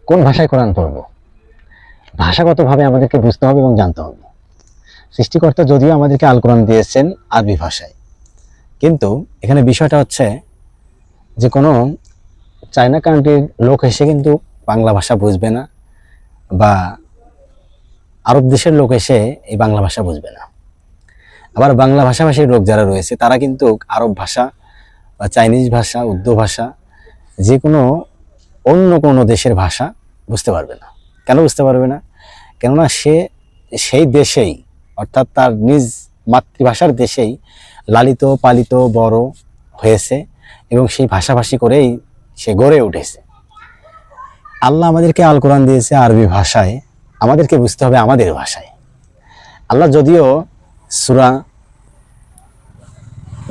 কোন ভাষায় কোরআন পড়ব? ভাষাগতভাবে আমাদেরকে বুঝতে হবে এবং জানতে হবে। সৃষ্টিকর্তা যদিও আমাদেরকে আল কোরআন দিয়েছেন আরবি ভাষায়, কিন্তু এখানে বিষয়টা হচ্ছে যে কোনো চায়না কান্ট্রির লোক এসে কিন্তু বাংলা ভাষা বুঝবে না, বা আরব দেশের লোক এসে এই বাংলা ভাষা বুঝবে না। আবার বাংলা ভাষাভাষীর লোক যারা রয়েছে তারা কিন্তু আরব ভাষা বা চাইনিজ ভাষা, উর্দু ভাষা, যে কোনো অন্য কোনো দেশের ভাষা বুঝতে পারবে না। কেন বুঝতে পারবে না? কেননা সে সেই দেশেই, অর্থাৎ তার নিজ মাতৃভাষার দেশেই লালিত পালিত বড় হয়েছে এবং সেই ভাষাভাষী করেই সে গড়ে উঠেছে। আল্লাহ আমাদেরকে আল কোরআন দিয়েছে আরবি ভাষায়, আমাদেরকে বুঝতে হবে আমাদের ভাষায়। আল্লাহ যদিও সূরা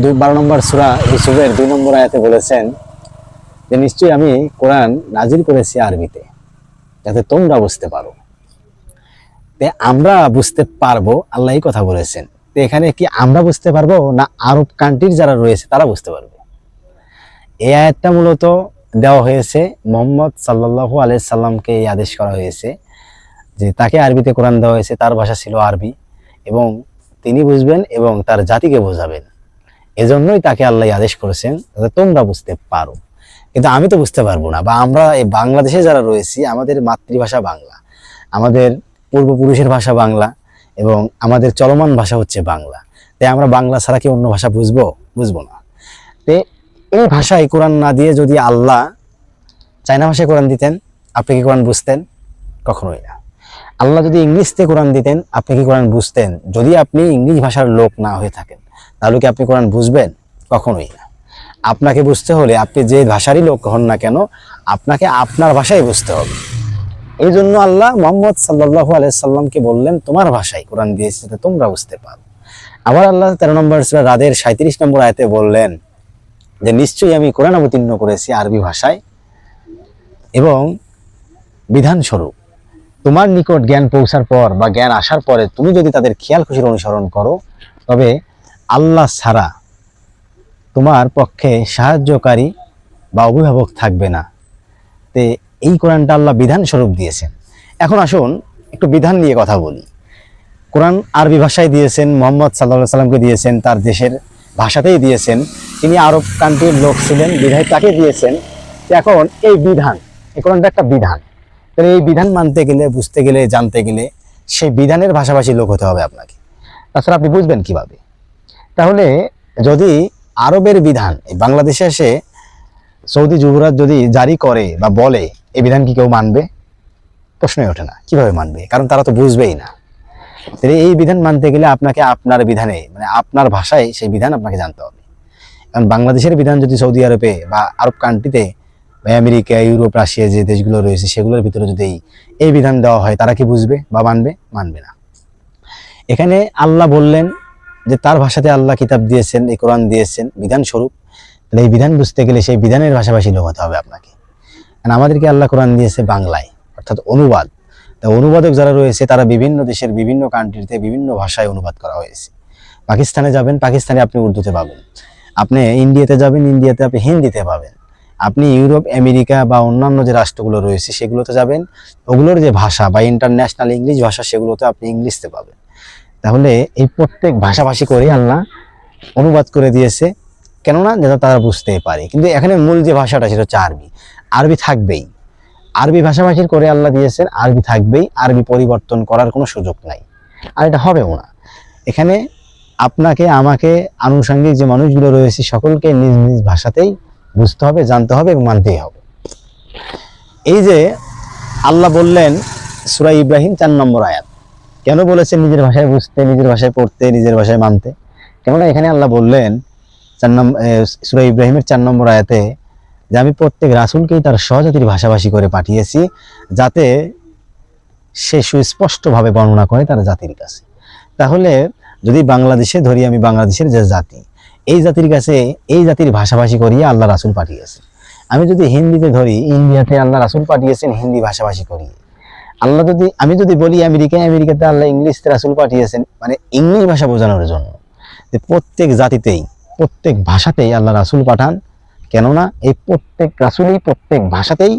12 নম্বর সূরা ইউসুফের 2 নম্বর আয়াতে বলেছেন যে নিশ্চয়ই আমি কোরআন নাজিল করেছি আরবিতে যাতে তোমরা বুঝতে পারো। আমরা বুঝতে পারবো, আল্লাহ এই কথা বলেছেন। তো এখানে কি আমরা বুঝতে পারবো না আরব কান্ট্রির যারা রয়েছে তারা বুঝতে পারবে? এই আয়াতটা মূলত দেওয়া হয়েছে মুহাম্মদ সাল্লাল্লাহু আলাইহি সাল্লামকে, এই আদেশ করা হয়েছে যে তাকে আরবিতে কোরআন দেওয়া হয়েছে, তার ভাষা ছিল আরবি এবং তিনি বুঝবেন এবং তার জাতিকে বোঝাবেন। এজন্যই তাকে আল্লাহ আদেশ করেছেন যাতে তোমরা বুঝতে পারো। কিন্তু আমি তো বুঝতে পারবো না, বা আমরা এই বাংলাদেশে যারা রয়েছি আমাদের মাতৃভাষা বাংলা, আমাদের পূর্বপুরুষের ভাষা বাংলা এবং আমাদের চলমান ভাষা হচ্ছে বাংলা। তাই আমরা বাংলা ছাড়া কি অন্য ভাষা বুঝবো না। তো এই ভাষায় কোরআন না দিয়ে যদি আল্লাহ চায়না ভাষায় কোরআন দিতেন, আপনি কি কোরআন বুঝতেন? কখনোই না। আল্লাহ যদি ইংলিশতে কোরআন দিতেন, আপনি কি কোরআন বুঝতেন? যদি আপনি ইংলিশ ভাষার লোক না হয়ে থাকেন তাহলে কি আপনি কোরআন বুঝবেন? কখনোই না। আপনাকে বুঝতে হলে আপনি যে ভাষারই লোক হন না কেন, আপনাকে আপনার ভাষায় বুঝতে হবে। এই জন্য আল্লাহ মুহাম্মদ সাল্লাল্লাহু আলাইহি সাল্লামকে বললেন তোমার ভাষায় কোরআন দিয়েছি যাতে তোমরা বুঝতে পারো। আবার আল্লাহ 13 নম্বর সূরা রাদের 37 নম্বর আয়াতে বললেন যে নিশ্চয়ই আমি কোরআন অবতীর্ণ করেছি আরবি ভাষায় এবং বিধানস্বরূপ তোমার নিকট জ্ঞান পৌঁছার পর বা জ্ঞান আসার পরে তুমি যদি তাদের খেয়াল খুশির অনুসরণ করো তবে আল্লাহ ছাড়া তোমার পক্ষে সাহায্যকারী বা অভিভাবক থাকবে না। তে এই কোরআনটা আল্লাহ বিধান স্বরূপ দিয়েছেন। এখন আসুন একটু বিধান নিয়ে কথা বলি। কোরআন আরবি ভাষায় দিয়েছেন, মুহাম্মদ সাল্লাল্লাহু আলাইহি সাল্লামকে দিয়েছেন, তার দেশের ভাষাতেই দিয়েছেন। তিনি আরব কান্ট্রির লোক ছিলেন বিধায় তাকে দিয়েছেন। এখন এই বিধান, এই কোরআনটা একটা বিধান। তাহলে এই বিধান মানতে গেলে, বুঝতে গেলে, জানতে গেলে সেই বিধানের ভাষাভাষী লোক হতে হবে আপনাকে। তাছাড়া আপনি বুঝবেন কিভাবে? তাহলে যদি আরবের বিধান এই বাংলাদেশে এসে সৌদি যুবরাজ যদি জারি করে বা বলে, এই বিধান কি কেউ মানবে? প্রশ্নই ওঠে না। কিভাবে মানবে? কারণ তারা তো বুঝবেই না। তাহলে এই বিধান মানতে গেলে আপনাকে আপনার বিধানে, মানে আপনার ভাষায় সেই বিধান আপনাকে জানতে হবে। কারণ বাংলাদেশের বিধান যদি সৌদি আরবে বা আরব কান্ট্রিতে বা আমেরিকা, ইউরোপ, রাশিয়া যে দেশগুলো রয়েছে সেগুলোর ভিতরে যদি এই বিধান দেওয়া হয়, তারা কি বুঝবে বা মানবে? মানবে না। এখানে আল্লাহ বললেন যে তার ভাষাতে আল্লাহ কিতাব দিয়েছেন, এই কোরআন দিয়েছেন বিধান স্বরূপ। তাহলে এই বিধান বুঝতে গেলে সেই বিধানের ভাষাভাষী লোক হতে হবে আপনাকে। কারণ আমাদেরকে আল্লাহ কোরআন দিয়েছে বাংলায়, অর্থাৎ অনুবাদ। তা অনুবাদক যারা রয়েছে তারা বিভিন্ন দেশের বিভিন্ন কান্ট্রিতে বিভিন্ন ভাষায় অনুবাদ করা হয়েছে। পাকিস্তানে যাবেন, পাকিস্তানে আপনি উর্দুতে পাবেন। আপনি ইন্ডিয়াতে যাবেন, ইন্ডিয়াতে আপনি হিন্দিতে পাবেন। আপনি ইউরোপ, আমেরিকা বা অন্যান্য যে রাষ্ট্রগুলো রয়েছে সেগুলোতে যাবেন, ওগুলোর যে ভাষা বা ইন্টারন্যাশনাল ইংলিশ ভাষা সেগুলোতে আপনি ইংলিশতে পাবেন। তাহলে এই প্রত্যেক ভাষাভাষী করে আল্লাহ অনুবাদ করে দিয়েছে, কেননা যেটা তারা বুঝতে পারে। কিন্তু এখানে মূল যে ভাষাটা সেটা হচ্ছে আরবি। আরবি থাকবেই, আরবি ভাষাভাষীর করে আল্লাহ দিয়েছেন, আরবি থাকবেই, আরবি পরিবর্তন করার কোনো সুযোগ নাই, আর এটা হবেও না। এখানে আপনাকে, আমাকে, আনুষঙ্গিক যে মানুষগুলো রয়েছে সকলকে নিজ নিজ ভাষাতেই বুঝতে হবে, জানতে হবে এবং মানতেই হবে। এই যে আল্লাহ বললেন সূরা ইব্রাহিম 4 নম্বর আয়াত, কেন বলেছেন নিজের ভাষায় বুঝতে, নিজের ভাষায় পড়তে, নিজের ভাষায় মানতে? কেননা এখানে আল্লাহ বললেন সূরা ইব্রাহিমের 4 নম্বর আয়াতে যে আমি প্রত্যেক রাসূলকেই তার স্বজাতির ভাষাভাষী করে পাঠিয়েছি যাতে সে সুস্পষ্টভাবে বর্ণনা করে তার জাতির কাছে। তাহলে যদি বাংলাদেশে ধরি, আমি বাংলাদেশের যে জাতি, এই জাতির কাছে এই জাতির ভাষাভাষী করিয়ে আল্লাহ রাসূল পাঠিয়েছে। আমি যদি হিন্দিতে ধরি, ইন্ডিয়াতে আল্লাহ রাসূল পাঠিয়েছেন হিন্দি ভাষাভাষী করিয়ে। আমি যদি বলি আমেরিকাতে আল্লাহ ইংলিশে রাসূল পাঠিয়েছেন, মানে ইংলিশ ভাষা বোঝানোর জন্য। যে প্রত্যেক জাতিতেই, প্রত্যেক ভাষাতেই আল্লাহ রাসূল পাঠান, কেননা এই প্রত্যেক রাসূলই প্রত্যেক ভাষাতেই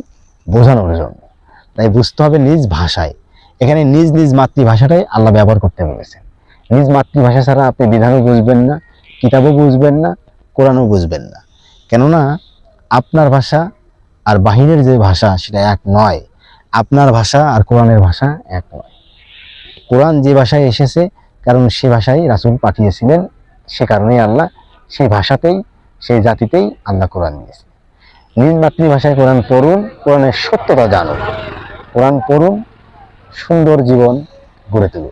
বোঝানোর জন্য। তাই বুঝতে হবে নিজ ভাষায়। এখানে নিজ নিজ মাতৃভাষাটাই আল্লাহ ব্যবহার করতে বলেছেন। নিজ মাতৃভাষা ছাড়া আপনি বিধানও বুঝবেন না, কিতাবও বুঝবেন না, কোরআনও বুঝবেন না। কেননা আপনার ভাষা আর বাহিরের যে ভাষা সেটা এক নয়। আপনার ভাষা আর কোরআনের ভাষা এক নয়। কোরআন যে ভাষায় এসেছে, কারণ সে ভাষায় রাসূল পাঠিয়েছিলেন, সে কারণেই আল্লাহ সেই ভাষাতেই, সেই জাতিতেই আল্লাহ কোরআন দিয়েছে। নিজ মাতৃভাষায় কোরআন পড়ুন, কোরআনের সত্যতা জানুন, কোরআন পড়ুন, সুন্দর জীবন গড়ে তুলুন।